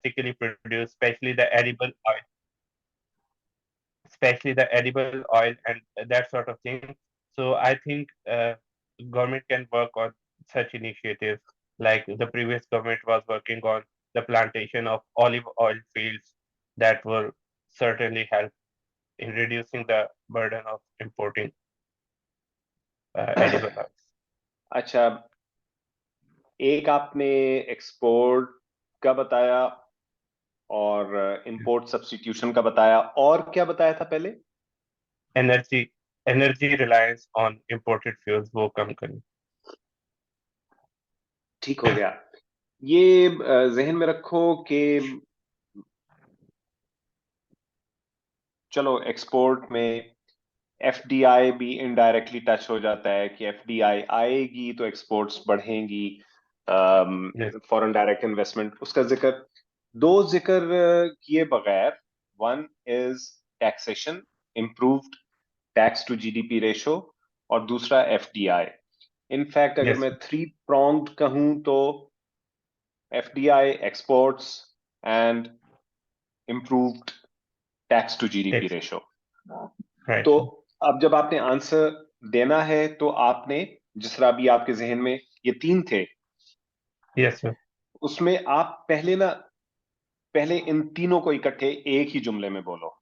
domestically produced, especially the edible oil and that sort of thing. So I think government can work on such initiatives. Like the previous government was working on the plantation of olive oil fields that will certainly help in reducing the burden of importing edible oils. अच्छा, एक आपने export का बताया और import substitution का बताया, और क्या बताया था पहले? Energy energy reliance on imported fuels वो कम करें। ठीक हो गया। ये जहन में रखो कि चलो एक्सपोर्ट में एफडीआई भी इनडायरेक्टली टच हो जाता है कि एफडीआई आएगी तो एक्सपोर्ट्स बढ़ेंगी, फॉरेन डायरेक्ट इन्वेस्टमेंट, उसका जिक्र दो किए बगैर, one is taxation, improved tax to GDP ratio, और दूसरा एफडीआई। इनफैक्ट अगर मैं थ्री प्रोंग्ड कहूं तो FDI, exports and improved tax to GDP ratio. तो अब जब आपने आंसर देना है तो आपने, जिस तरह अभी आपके जहन में ये तीन थे, उसमें आप पहले इन तीनों को इकट्ठे एक ही जुमले में बोलो।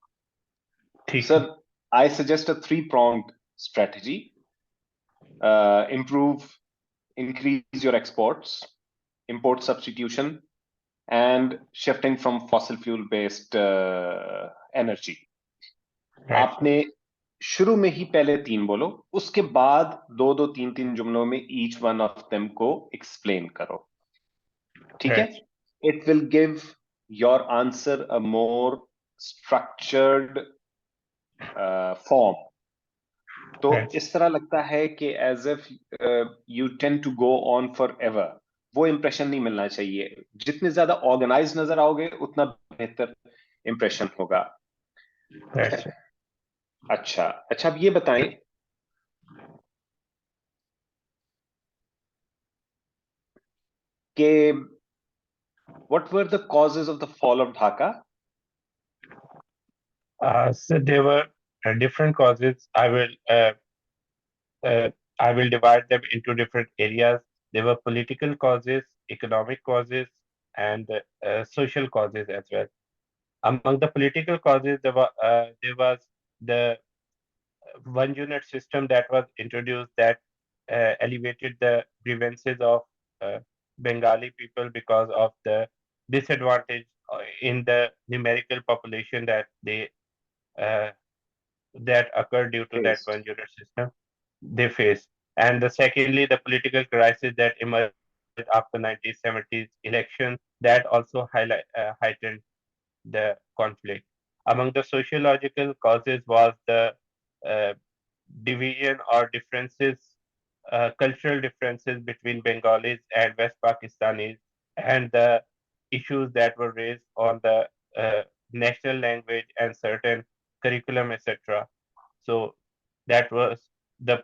Sir, I suggest a three pronged strategy. Increase your exports, import substitution, and shifting from fossil fuel based energy. आपने शुरू में ही पहले तीन बोलो, उसके बाद दो दो तीन तीन जुमलों में ईच वन ऑफ देम को एक्सप्लेन करो, ठीक है? It will give your answer a more structured form. तो इस तरह लगता है कि as if you tend to go on forever, वो इंप्रेशन नहीं मिलना चाहिए। जितने ज्यादा ऑर्गेनाइज नजर आओगे उतना बेहतर इंप्रेशन होगा। अच्छा, अब ये बताएं कि what were the causes of the fall of Dhaka? So there were different causes. I will divide them into different areas. There were political causes, economic causes, and social causes as well. Among the political causes, there was the one unit system that was introduced that elevated the grievances of Bengali people because of the disadvantage in the numerical population that occurred due to that one unit system they faced. And secondly, the political crisis that emerged after 1970s election that also heightened the conflict. Among the sociological causes was the uh, division or differences, cultural differences between Bengalis and West Pakistanis, and the issues that were raised on the national language and certain curriculum, etc. So that was that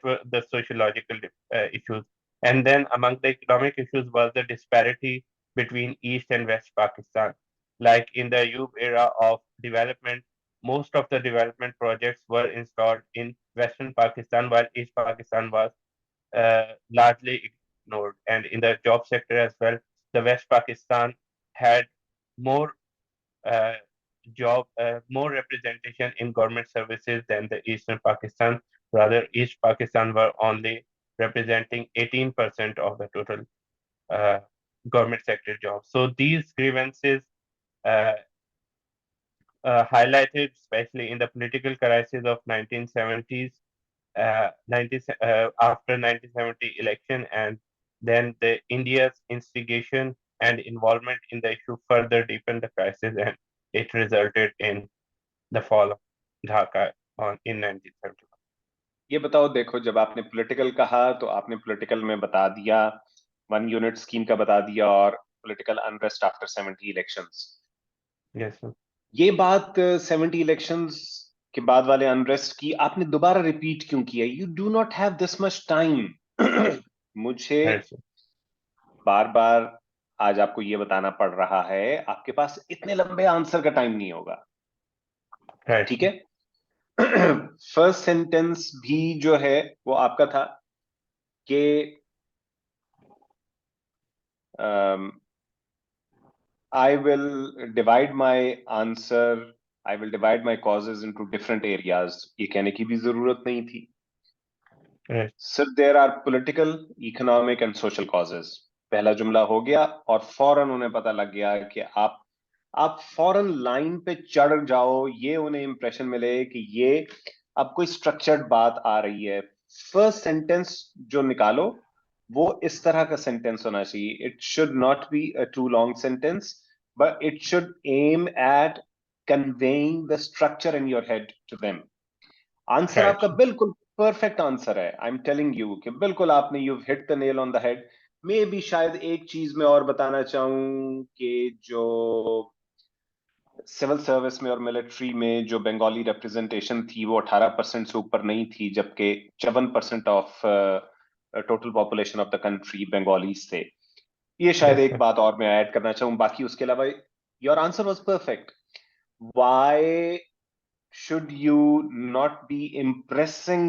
were the sociological issues. And then among the economic issues was the disparity between East and West Pakistan. Like in the Ayub era of development, most of the development projects were installed in Western Pakistan, while East Pakistan was largely ignored. And in the job sector as well, the West Pakistan had more uh, more representation in government services than the Eastern Pakistan. Rather, East Pakistan were only representing 18% of the total uh, government sector jobs. So these grievances uh, highlighted, especially in the political crisis of 1970s, after 1970 election, and then the India's instigation and involvement in the issue further deepened the crisis, and it resulted in the fall of Dhaka in 1971. ये बताओ, देखो, जब आपने political कहा तो आपने political में बता दिया, वन यूनिट स्कीम का बता दिया, और political unrest after 70 elections. Yes, sir. ये बात 70 इलेक्शंस के बाद वाले अनरेस्ट की आपने दोबारा रिपीट क्यों किया? You do not have this much time. मुझे Yes, sir. बार बार आज आपको ये बताना पड़ रहा है, आपके पास इतने लंबे आंसर का टाइम नहीं होगा, right, ठीक है। फर्स्ट सेंटेंस भी जो है वो आपका था कि I will divide my answer, I will divide my causes into different areas. ये कहने की भी जरूरत नहीं थी। right, Sir, there are political, economic and social causes. पहला जुमला हो गया और फौरन उन्हें पता लग गया कि आप फौरन लाइन पे चढ़ जाओ, ये उन्हें इंप्रेशन मिले कि ये अब कोई स्ट्रक्चर्ड बात आ रही है। फर्स्ट सेंटेंस जो निकालो वो इस तरह का सेंटेंस होना चाहिए। It should not be a too long sentence, but it should aim at conveying the structure in your head to them. Answer right, आपका बिल्कुल परफेक्ट आंसर है। आई एम टेलिंग यू कि बिल्कुल आपने you hit the nail on the head. मे भी शायद एक चीज में और बताना चाहूं कि जो सिविल सर्विस में और मिलिट्री में जो बंगाली रिप्रेजेंटेशन थी वो 18% से ऊपर नहीं थी, जबकि 54% of total population of the country Bengalis थे। ये शायद yes, एक sir, बात और मैं ऐड करना चाहूं, बाकी उसके अलावा your answer was perfect. Why should you not be impressing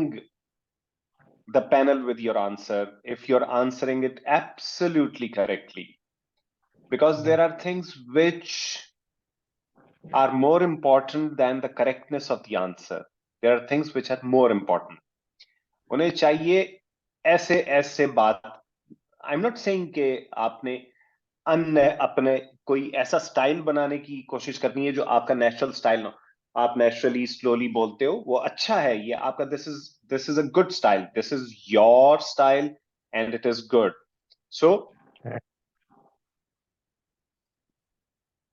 the panel with your answer if you're answering it absolutely correctly? Because there are things which are more important than the correctness of the answer. There are things which are more important. उन्हें चाहिए ऐसे ऐसे बात। आई am not saying कि आपने अन्य अपने कोई ऐसा स्टाइल बनाने की कोशिश करनी है जो आपका नेचुरल स्टाइल ना। आप नेचुरली स्लोली बोलते हो, वो अच्छा है, ये आपका this is a good style, this is your style and it is good. So right,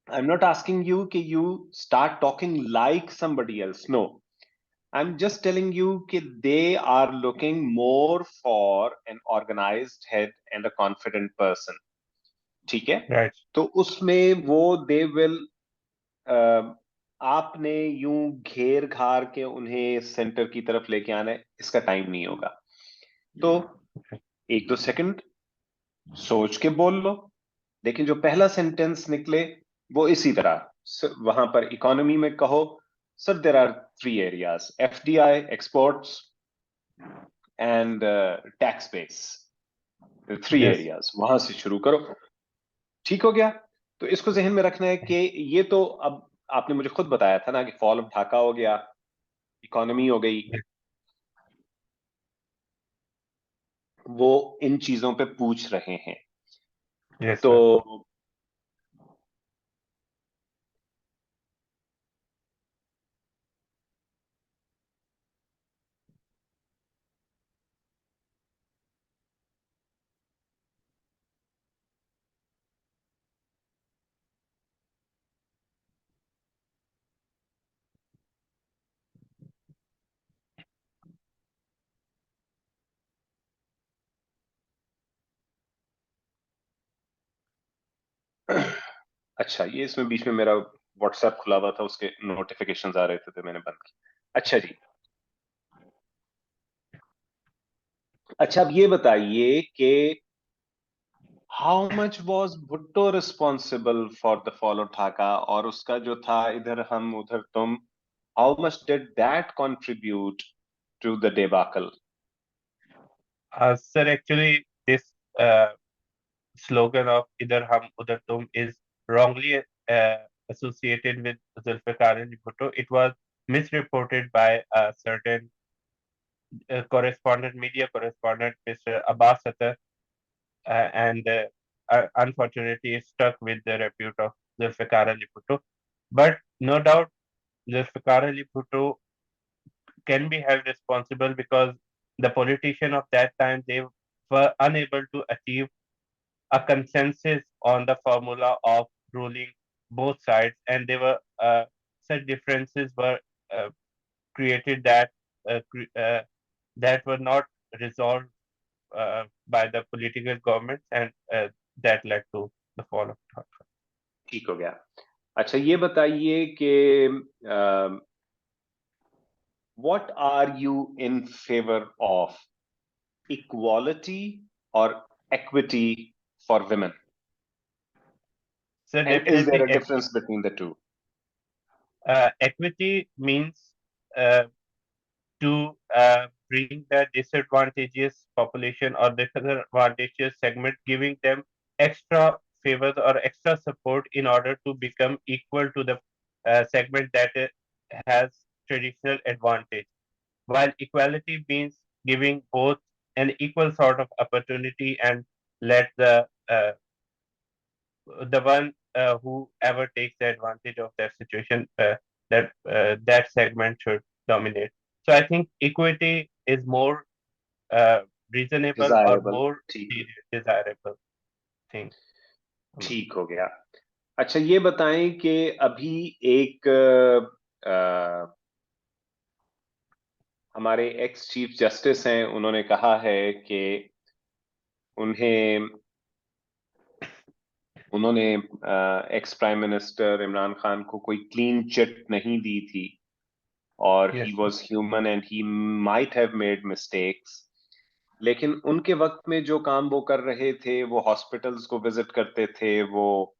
I am not asking you कि you start talking like somebody else, no. I'm just telling you कि they are looking more for an organized head and a confident person. ठीक है। right, तो उसमें वो they will, आपने यूं घेर घार के उन्हें सेंटर की तरफ लेके आना है, इसका टाइम नहीं होगा। तो एक दो सेकंड सोच के बोल लो। लेकिन जो पहला सेंटेंस निकले वो इसी तरह वहां पर इकोनॉमी में कहो, sir there are three areas, FDI, exports and tax base, three yes, areas, वहां से शुरू करो। ठीक हो गया। तो इसको जहन में रखना है कि ये तो अब आपने मुझे खुद बताया था ना कि फॉल ऑफ ढाका हो गया, इकोनॉमी हो गई, yes, वो इन चीजों पे पूछ रहे हैं। yes, तो sir. अच्छा, ये इसमें बीच में मेरा व्हाट्सएप खुला हुआ था, उसके नोटिफिकेशंस आ रहे थे तो मैंने बंद किया। अच्छा जी। अच्छा, अब ये बताइए कि how much was Bhutto responsible for the fall of Dhaka, और उसका जो था इधर हम उधर तुम, how much did that contribute to the debacle? Sir, actually, this slogan of "Idhar hum udhar tum" is wrongly associated with Zulfikar Ali Bhutto. It was misreported by a certain correspondent, media correspondent, Mr. Abbas Attar, and unfortunately, it stuck with the repute of Zulfikar Ali Bhutto. But no doubt, Zulfikar Ali Bhutto can be held responsible because the politician of that time, they were unable to achieve a consensus on the formula of ruling both sides, and they were such differences were uh, created that were not resolved by the political governments, and that led to the fall of Dhaka. ठीक हो गया। अच्छा, ये बताइए कि what are you in favour of, equality और equity for women? So And is there definitely a difference between the two? equity means to bring the disadvantageous population or disadvantageous segment, giving them extra favors or extra support in order to become equal to the segment that has traditional advantage. While equality means giving both an equal sort of opportunity and let the one whoever takes the advantage of that situation, that segment should dominate. So I think equity is more uh, reasonable or Desirable. more ठीक desirable thing. ठीक हो गया। अच्छा ये बताएं कि अभी एक हमारे एक्स चीफ जस्टिस हैं, उन्होंने कहा है कि उन्हें उन्होंने ex prime minister Imran Khan को कोई क्लीन चिट नहीं दी थी, और ही Yes, sir. Was human and he might have made mistakes. लेकिन उनके वक्त में जो काम वो कर रहे थे, वो हॉस्पिटल्स को विजिट करते थे, वो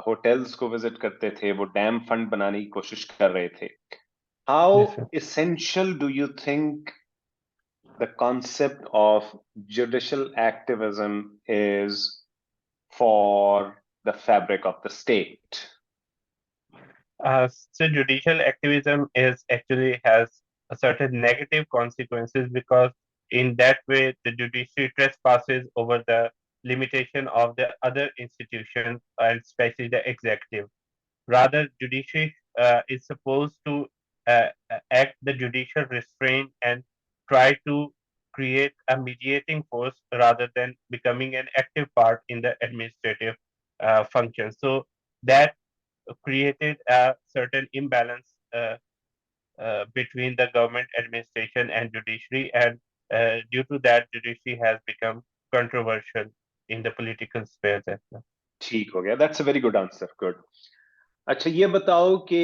होटल्स को विजिट करते थे, वो डैम फंड बनाने की कोशिश कर रहे थे। How Yes, sir. essential do you think the concept of judicial activism is for the fabric of the state? So judicial activism is actually has a certain negative consequences because in that way the judiciary trespasses over the limitation of the other institutions and especially the executive. Rather, judiciary is supposed to act the judicial restraint and try to create a mediating force rather than becoming an active part in the administrative function. So that created a certain imbalance between the government administration and judiciary, and due to that, judiciary has become controversial in the political sphere as well. ठीक हो गया, that's a very good answer, good. अच्छा ये बताओ कि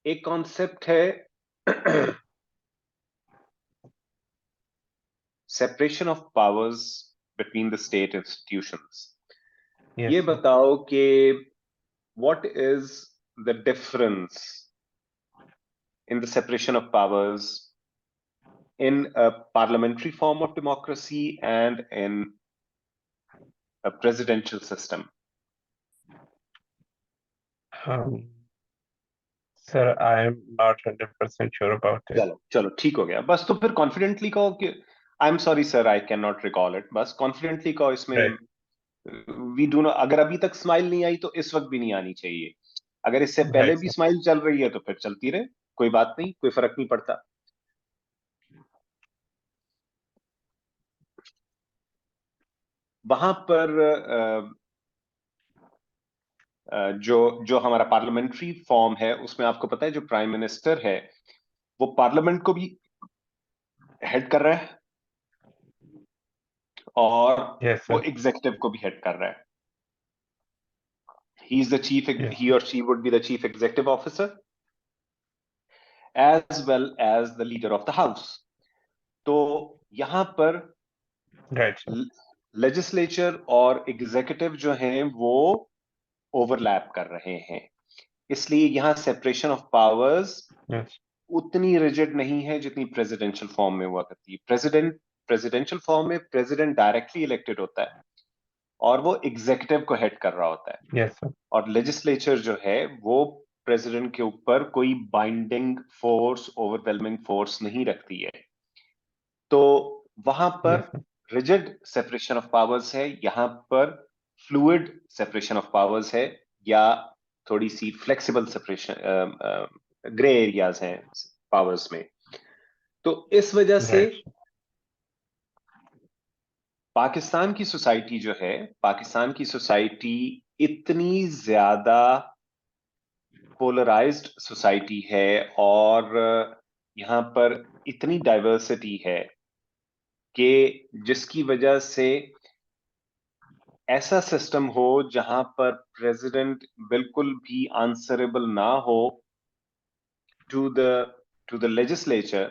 एक concept है separation of powers between the state institutions. Yes, ये sir. बताओ कि what is the difference in the separation of powers in a parliamentary form of democracy and in a presidential system? Um, Sir, I am not 100% sure about it. चलो चलो ठीक हो गया, बस तो फिर कॉन्फिडेंटली कहो कि I am sorry sir I can not recall it, बस कॉन्फिडेंटली कहो इसमें। Right. वी डू नॉट, अगर अभी तक स्माइल नहीं आई तो इस वक्त भी नहीं आनी चाहिए। अगर इससे पहले Right, भी sir. स्माइल चल रही है तो फिर चलती रहे, कोई बात नहीं, कोई फर्क नहीं पड़ता। वहां पर जो जो हमारा पार्लियामेंट्री फॉर्म है, उसमें आपको पता है जो प्राइम मिनिस्टर है वो पार्लियामेंट को भी हेड कर रहा है और Yes, वो sir. एग्जीक्यूटिव को भी हेड कर रहा है। He is the chief, Yes. He और she would be the chief executive officer as well as the leader of the house. तो यहां पर Right, sir. लेजिस्लेचर और एग्जीक्यूटिव जो हैं वो ओवरलैप कर रहे हैं, इसलिए यहां सेपरेशन ऑफ पावर्स Yes. उतनी रिजिड नहीं है जितनी प्रेसिडेंशियल फॉर्म में हुआ करती है। प्रेसिडेंशियल फॉर्म में प्रेसिडेंट डायरेक्टली इलेक्टेड होता है और वो एग्जीक्यूटिव को हेड कर रहा होता है, Yes, sir. और लेजिस्लेचर जो है वो प्रेसिडेंट के ऊपर कोई बाइंडिंग फोर्स, ओवरवेलमिंग फोर्स नहीं रखती है। तो वहां पर Yes, sir. Rigid separation of powers है, यहां पर फ्लूइड सेपरेशन ऑफ पावर्स है, या थोड़ी सी फ्लेक्सिबल सेपरेशन, ग्रे एरियाज हैं पावर्स में। तो इस वजह से Right. पाकिस्तान की सोसाइटी जो है, पाकिस्तान की सोसाइटी इतनी ज्यादा पोलराइज्ड सोसाइटी है, और यहाँ पर इतनी डाइवर्सिटी है कि जिसकी वजह से ऐसा सिस्टम हो जहां पर प्रेसिडेंट बिल्कुल भी आंसरेबल ना हो to the to the legislature,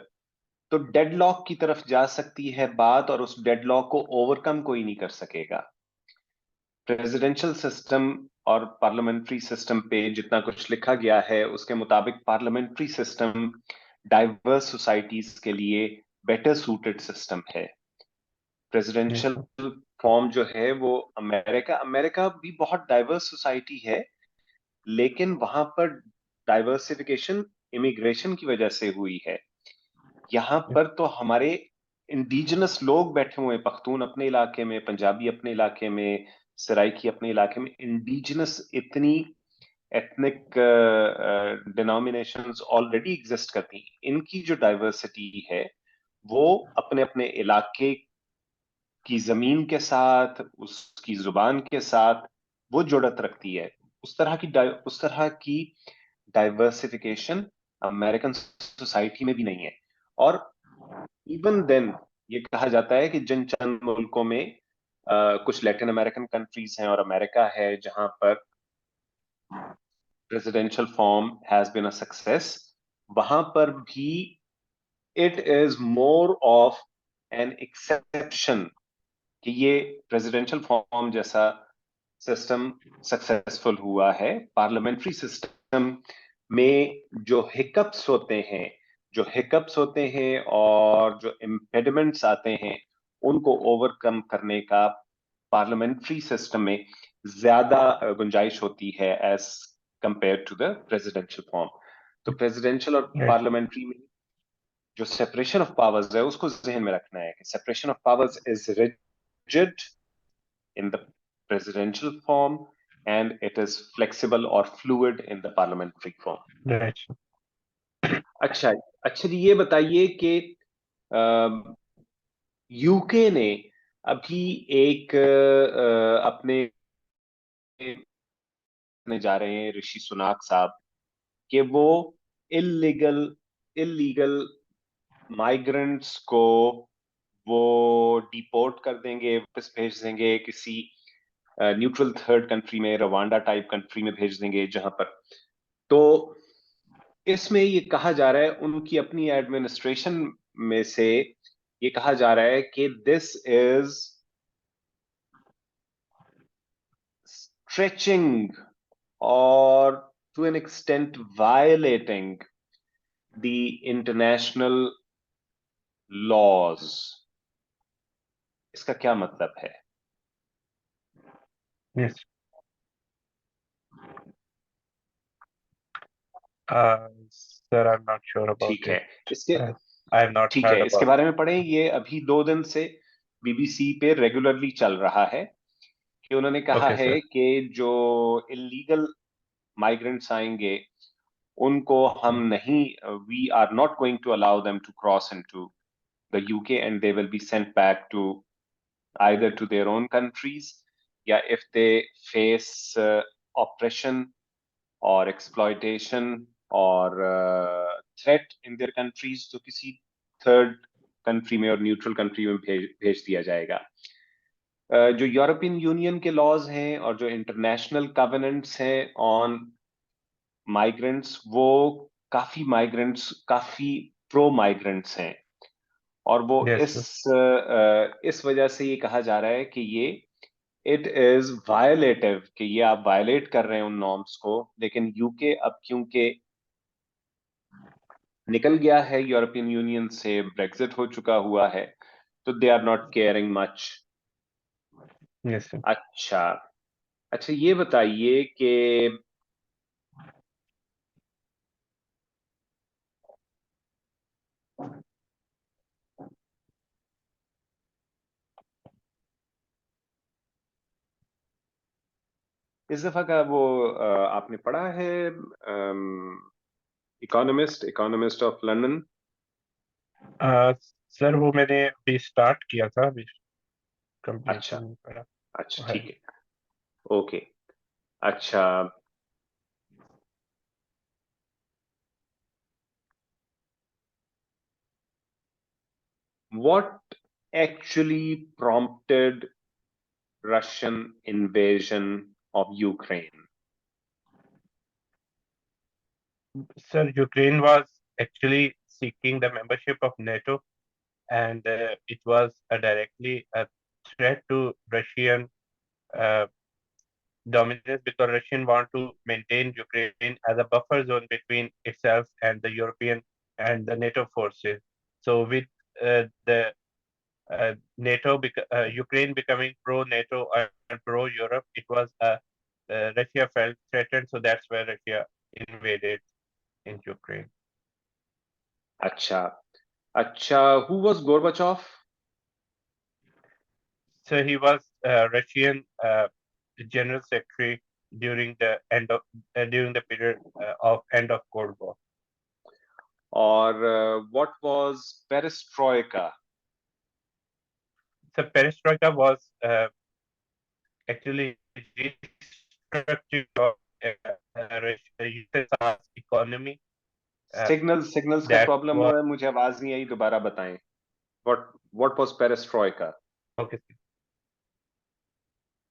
तो डेडलॉक की तरफ जा सकती है बात, और उस डेडलॉक को ओवरकम कोई नहीं कर सकेगा। प्रेसिडेंशियल सिस्टम और पार्लियामेंट्री सिस्टम पे जितना कुछ लिखा गया है उसके मुताबिक पार्लियामेंट्री सिस्टम डाइवर्स सोसाइटीज के लिए बेटर सूटेड सिस्टम है। yes, presidential sir. फॉर्म जो है वो अमेरिका अमेरिका भी बहुत डाइवर्स सोसाइटी है, लेकिन वहां पर डाइवर्सिफिकेशन इमिग्रेशन की वजह से हुई है। यहाँ Yes, पर तो हमारे इंडिजिनस लोग बैठे हुए हैं, पख्तून अपने इलाके में, पंजाबी अपने इलाके में, सराइकी अपने इलाके में, इंडिजिनस इतनी एथनिक डिनोमिनेशंस ऑलरेडी एग्जिस्ट करती हैं। इनकी जो डाइवर्सिटी है वो अपने अपने इलाके की जमीन के साथ, उसकी जुबान के साथ वो जुड़त रखती है। उस तरह की डाइवर्सिफिकेशन अमेरिकन सोसाइटी में भी नहीं है। और इवन देन ये कहा जाता है कि जिन चंद मुल्कों में कुछ लैटिन अमेरिकन कंट्रीज हैं और अमेरिका है जहां पर presidential form has been a success, वहां पर भी it is more of an exception कि ये प्रेसिडेंशियल फॉर्म जैसा सिस्टम सक्सेसफुल हुआ है। पार्लियामेंट्री सिस्टम में जो हिकअप्स होते हैं और जो इम्पेडिमेंट्स आते हैं उनको ओवरकम करने का पार्लियामेंट्री सिस्टम में ज्यादा गुंजाइश होती है as compare to the presidential form. तो प्रेसिडेंशियल और right, पार्लियामेंट्री में जो सेपरेशन ऑफ पावर्स है उसको जहन में रखना है कि separation of powers is rigid in the presidential form and it is flexible or fluid in the parliamentary form. right, sir. अच्छा, अच्छा जी ये बताइए कि यूके ने अभी एक अपने जा रहे हैं ऋषि सुनाक साहब कि वो इलीगल इलीगल माइग्रेंट्स को वो डिपोर्ट कर देंगे, वापस भेज देंगे किसी न्यूट्रल थर्ड कंट्री में, रवांडा टाइप कंट्री में भेज देंगे जहां पर। तो इसमें ये कहा जा रहा है उनकी अपनी एडमिनिस्ट्रेशन में से ये कहा जा रहा है कि दिस इज स्ट्रेचिंग और to an extent violating the international laws. इसका क्या मतलब है? Yes. Sir, I'm not sure about ठीक it. है, इसके Uh, I have not ठीक heard है, इसके about. बारे में पढ़ें। ये अभी 2 दिन से बीबीसी पे रेगुलरली चल रहा है कि उन्होंने कहा Okay, है sir. कि जो इलीगल माइग्रेंट्स आएंगे उनको हम नहीं, we are not going to allow them to cross into the UK and they will be sent back to either to their own countries, या इफ दे फेस ऑपरेशन और exploitation और threat in their countries तो किसी third country में और neutral country में भेज दिया जाएगा। जो यूरोपियन यूनियन के लॉज हैं और जो इंटरनेशनल कवेनेंट्स हैं ऑन माइग्रेंट्स, वो काफी प्रो माइग्रेंट्स हैं। और वो Yes, sir. इस वजह से ये कहा जा रहा है कि ये इट इज वायलेटिव, कि ये आप वायलेट कर रहे हैं उन नॉर्म्स को। लेकिन यूके अब क्योंकि निकल गया है यूरोपियन यूनियन से, ब्रेग्जिट हो चुका हुआ है, तो they are not caring much. Yes, sir. अच्छा, अच्छा ये बताइए कि इस दफा का वो आपने पढ़ा है economist, economist of London? Uh, sir वो मैंने अभी स्टार्ट किया था, अभी कंप्लीट अच्छा, नहीं करा अच्छा है. ठीक है, ओके। अच्छा, what actually prompted Russian invasion of Ukraine? Sir, Ukraine was actually seeking the membership of NATO, and it was directly a threat to Russian uh, dominance because Russian want to maintain Ukraine as a buffer zone between itself and the European and the NATO forces. So with the Ukraine becoming pro-NATO and pro-Europe, it was Russia felt threatened, so that's where Russia invaded in Ukraine. अच्छा अच्छा, who was Gorbachev? So he was Russian general secretary during the during the period of end of Cold War. और what was Perestroika? So perestroika was actually restructuring of USSR's economy. Signals का That problem हो was रहा है, मुझे आवाज नहीं आई, दोबारा बताएं. What was Perestroika? okay.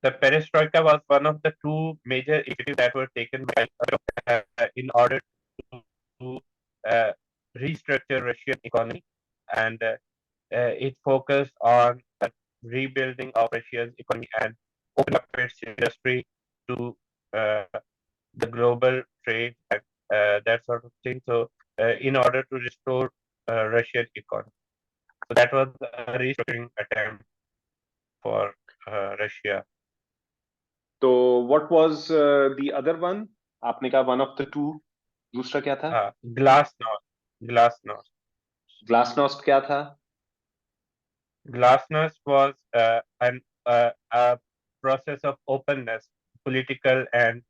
The perestroika was one of the two major initiatives that were taken by in order to uh, restructure Russian economy, and it focused on rebuilding of Russia's economy and open up its industry to uh, the global trade and that sort of thing. So, in order to restore Russian economy, so that was a restructuring attempt for Russia. तो what was the other one? आपने कहा one of the two. दूसरा क्या था? Glasnost. Glasnost. Glasnost क्या था? Glasnost was a process of openness, political and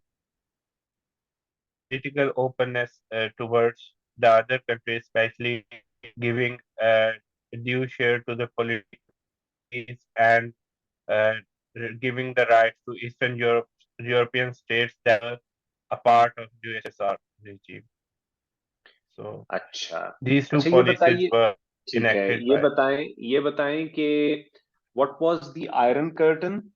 political openness towards the other countries, especially giving due share to the policies and uh, giving the rights to Eastern European states that were a part of USSR regime. So अच्छा these two अच्छा, ये policies बताइए. were ठीक है, enacted by ये बताएं कि what was the Iron Curtain?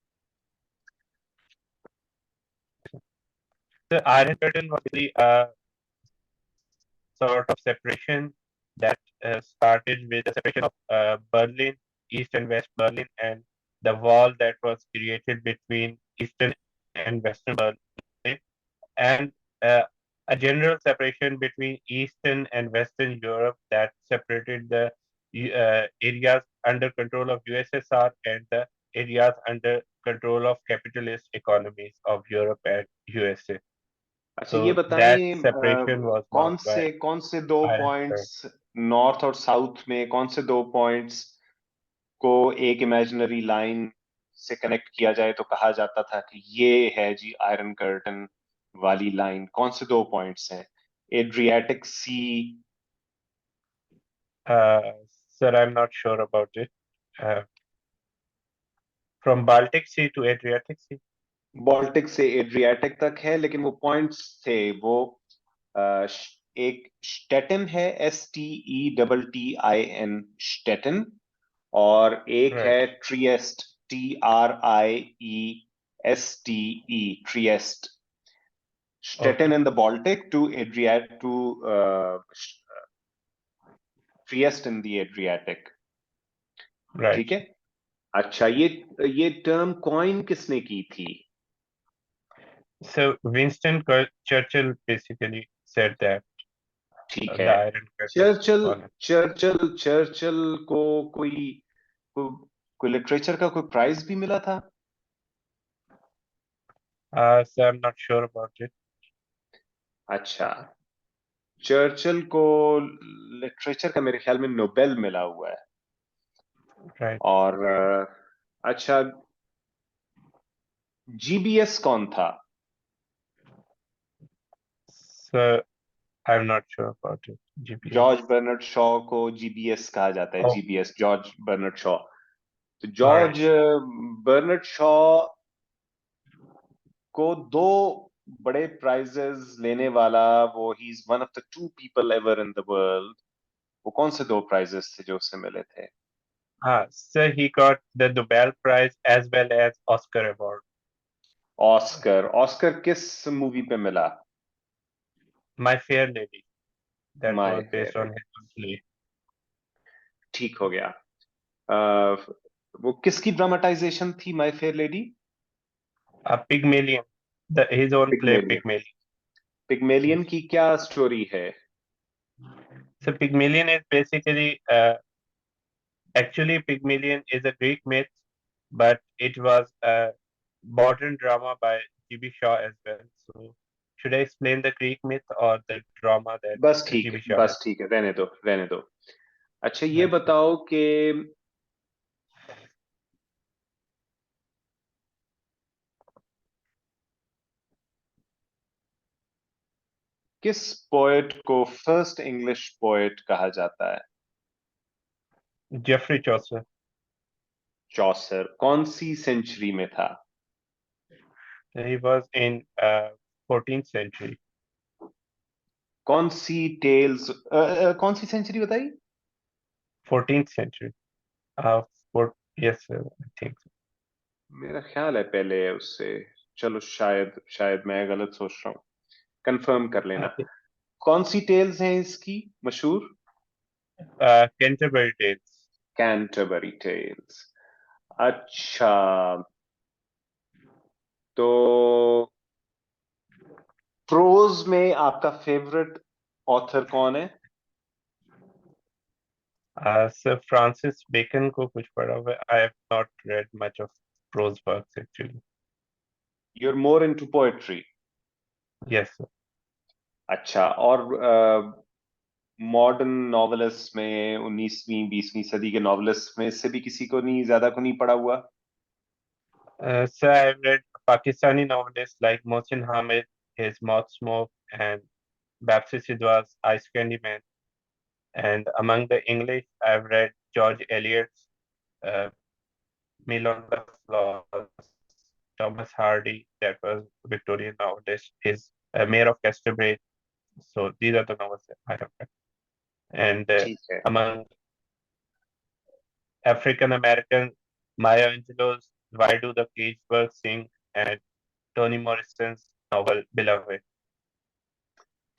the Iron Curtain was really a sort of separation that started with the separation of Berlin, East and West Berlin, and the wall that was created between Eastern and Western Berlin, and uh, a general separation between Eastern and Western Europe that separated the areas under control of USSR and the areas under control of capitalist economies of Europe and USA. अच्छा, ये So that बताएं separation was marked by कौन से दो Iron Curtain. Points north और south में, कौन से दो पॉइंट्स को एक इमेजिनरी लाइन से कनेक्ट किया जाए तो कहा जाता था कि ये है जी आयरन कर्टन वाली लाइन? कौन से दो पॉइंट्स हैं? Adriatic sea. Uh, Sir, I'm not sure about it. Uh, from Baltic Sea to Adriatic Sea, Baltic से एड्रियाटिक तक है, लेकिन वो पॉइंट्स थे वो एक स्टेटन है, STETTIN स्टेटन, और एक right? है ट्रिएस्ट, TRIESTE ट्रिएस्ट. Okay, Stettin in the Baltic to Adriatic to Trieste in the Adriatic. right. ठीक है. अच्छा, ये टर्म कॉइन किसने की थी? So Churchill basically said that ठीक the है. Iron Curtain Churchill fallen. Churchill को कोई लिटरेचर का कोई प्राइज भी मिला था? So I'm not sure about it. अच्छा, चर्चिल को लिटरेचर का मेरे ख्याल में नोबेल मिला हुआ है. Right. और अच्छा, जीबीएस कौन था? So I'm not sure about it. George GPS. Bernard Shaw को जीबीएस कहा जाता है. Oh, GBS, George Bernard Shaw. तो all right. George Bernard Shaw को दो बड़े प्राइजेस लेने वाला, वो he is one of the two people ever in the world. वो कौन से दो प्राइजेस थे जो उससे मिले थे? So he got the Nobel Prize as well as Oscar Award. Oscar. Oscar किस मूवी पे मिला? My Fair Lady, that my was based fair. on his own play. ठीक हो गया. वो किसकी ड्रामेटाइजेशन थी my fair lady? Pygmalion. his own play Pygmalion. Pygmalion. Pygmalion Yes. की क्या स्टोरी है? So Pygmalion is basically actually Pygmalion is a Greek myth, but it was a modern drama by G.B. Shaw as well. So should I explain the Greek myth or the drama that बस ठीक है, G.B. Shaw has? बस ठीक है, रहने दो, रहने दो। अच्छा, ये Yes. बताओ कि किस पोएट को फर्स्ट इंग्लिश पोएट कहा जाता है? Geoffrey Chaucer. चौसर कौन सी सेंचुरी में था? He was in 14th century. कौन सी टेल्स, कौन सी सेंचुरी बताई? 14th century. Yes, sir, I think so. मेरा ख्याल है पहले है उससे। चलो, शायद शायद मैं गलत सोच रहा हूँ, कंफर्म कर लेना। Okay. कौन सी टेल्स हैं इसकी मशहूर? Canterbury Tales. Canterbury Tales. अच्छा, तो प्रोज में आपका फेवरेट ऑथर कौन है? Sir Francis Bacon को कुछ पढ़ा हुआ है. I have not read much of prose works actually. You are more into poetry. Yes, sir. अच्छा, और मॉडर्न नॉवेलिस्ट में 19वीं 20वीं सदी के नॉवेलिस्ट में से भी किसी को नहीं, ज्यादा को नहीं पढ़ा हुआ? Sir, I have read Pakistani novelists like Mohsin Hamid, his Mouth Smoke, and Bapsi Sidhwa's Ice Candy Man. And among the English, I have read George Eliot's uh, Mill on the Floors, Thomas Hardy, that was Victorian novelist, his Mayor of Casterbridge. So these are the novels that I have read. And ठीक है, among African American, Maya Angelou's Why Do the Cage Birds Sing and Toni Morrison's novel Beloved.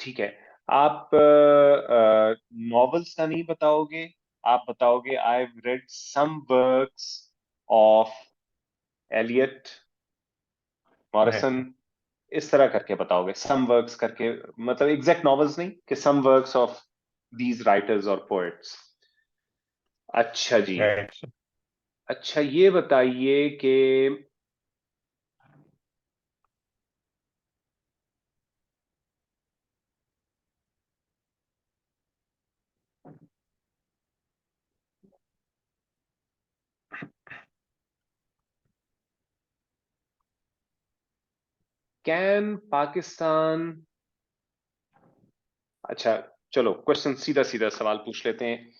ठीक है। आप novels का नहीं बताओगे? आप बताओगे I have read some works of Eliot, Yes, Morrison, इस तरह करके बताओगे? सम वर्क्स करके, मतलब एग्जैक्ट नॉवेल्स नहीं, कि सम वर्क्स ऑफ दीज राइटर्स और पोएट्स। अच्छा जी। right. अच्छा, ये बताइए कि कैन पाकिस्तान, अच्छा चलो, क्वेश्चन सीधा सीधा सवाल पूछ लेते हैं।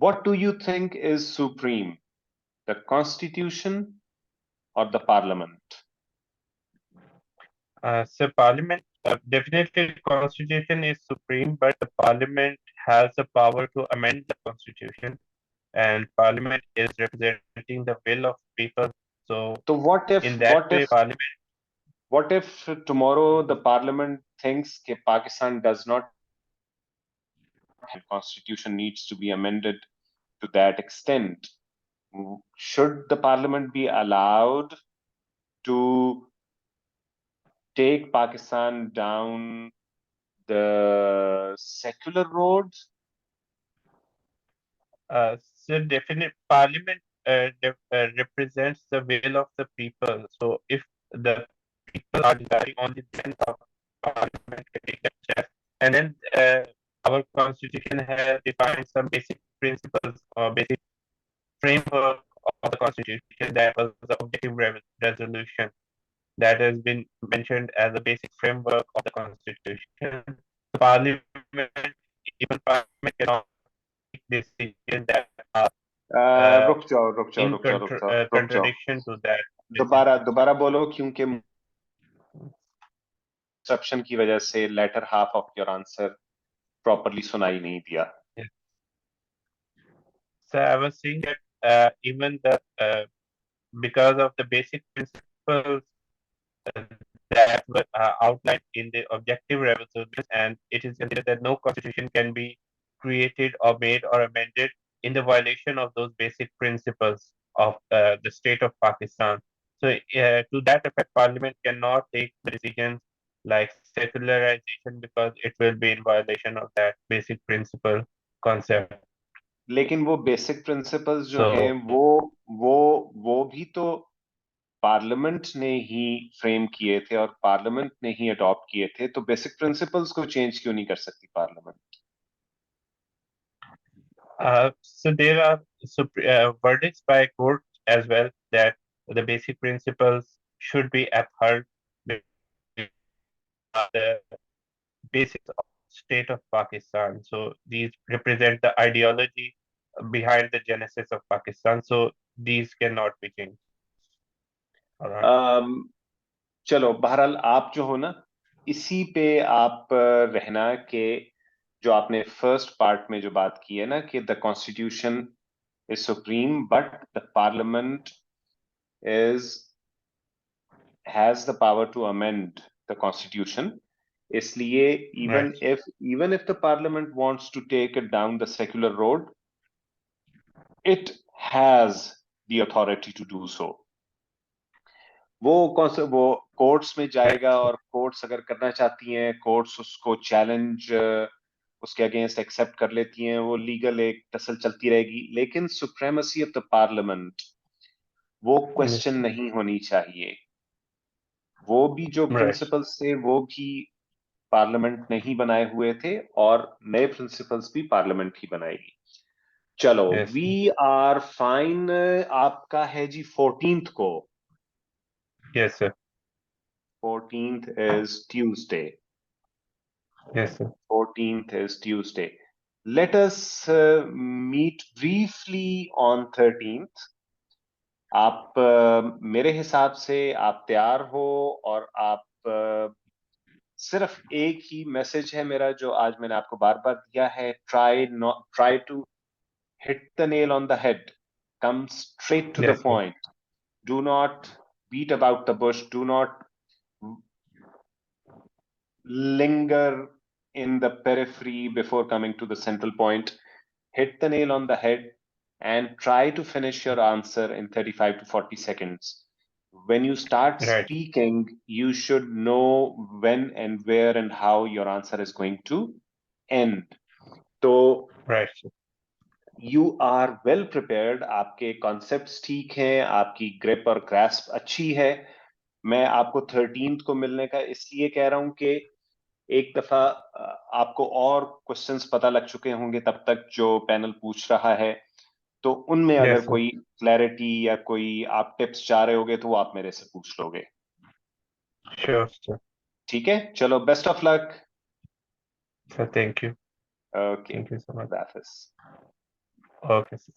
What do you think is supreme, the constitution और the parliament? So Parliament, definitely Constitution is supreme, but the Parliament has the power to amend the Constitution, and Parliament is representing the will of people. So तो what if in that what way, if Parliament, what if tomorrow the parliament thinks कि Pakistan does not, constitution needs to be amended to that extent, should the parliament be allowed to take Pakistan down the secular road? so definite Parliament represents the will of the people. So if the people are deciding only then the Parliament can take a step. And then our Constitution has defined some basic principles or basic framework of the Constitution. That was the objective resolution that has been mentioned as a basic framework of the Constitution. Parliament, even Parliament cannot make decisions that are uh, रुक जाओ, रुक जाओ, in रुक जाओ, रुक जाओ, रुक जाओ। contradiction to that दोबारा decision. दोबारा बोलो, क्योंकि इंटरप्शन की वजह से latter half of your answer properly सुनाई नहीं दिया। Yes. So I was saying that even the because of the basic principles uh, that were outlined in the objective resolutions, and it is considered that no constitution can be created or made or amended in the violation of those basic principles of the state of Pakistan. So to that effect, Parliament cannot take decisions like secularization because it will be in violation of that basic principle concept. लेकिन वो basic principles जो हैं So वो वो भी तो parliament ने ही frame किए थे और पार्लियामेंट ने ही अडॉप्ट किए थे, तो बेसिक प्रिंसिपल्स को चेंज क्यों नहीं कर सकती parliament? so there are verdicts by courts as well that the basic principles should be upheld because the basics of state of Pakistan. So these represent the ideology behind the genesis of Pakistan. So these cannot be changed. All right. चलो बहरहाल आप जो हो ना, इसी पे आप रहना के जो आपने फर्स्ट पार्ट में जो बात की है ना कि the constitution is supreme but the parliament is has the power to amend the constitution, इसलिए Right. Even if the parliament wants to take it down the secular road, it has the authority to do so. वो कौन सा वो courts में जाएगा Right. और courts अगर करना चाहती हैं, कोर्ट्स उसको चैलेंज उसके अगेंस्ट एक्सेप्ट कर लेती हैं, वो लीगल एक टसल चलती रहेगी, लेकिन सुप्रेमेसी ऑफ द पार्लियामेंट वो Yes. क्वेश्चन नहीं होनी चाहिए। वो भी जो Right. प्रिंसिपल्स थे वो भी पार्लियामेंट ने ही बनाए हुए थे और नए प्रिंसिपल्स भी पार्लियामेंट ही बनाएगी। चलो Yes. We are fine. आपका है जी 14th को। Yes, sir. 14th is Tuesday. Yes, sir. 14th is Tuesday. Let us meet briefly on 13th. आप मेरे हिसाब से आप तैयार हो और आप सिर्फ एक ही मैसेज है मेरा जो आज मैंने आपको बार बार दिया है, try to hit the nail on the head, come straight to the Yes, sir. Point, do not beat about the bush, do not linger in the periphery before coming to the central point. Hit the nail on the head and try to finish your answer in 35 to 40 seconds. When you start Right. speaking, you should know when and where and how your answer is going to end. So Right, sir. you are well prepared. आपके concepts ठीक हैं, आपकी grip और grasp अच्छी है। मैं आपको 13th को मिलने का इसलिए कह रहा हूं कि एक दफा आपको और क्वेश्चंस पता लग चुके होंगे तब तक जो पैनल पूछ रहा है, तो उनमें अगर Yes, sir. कोई क्लैरिटी या कोई आप टिप्स चाह रहे होगे तो वो आप मेरे से पूछ लोगे। Sure, sir. ठीक है, चलो best of luck. So thank you. Okay, Thank you so much. खुदा हाफिज। Okay, sir.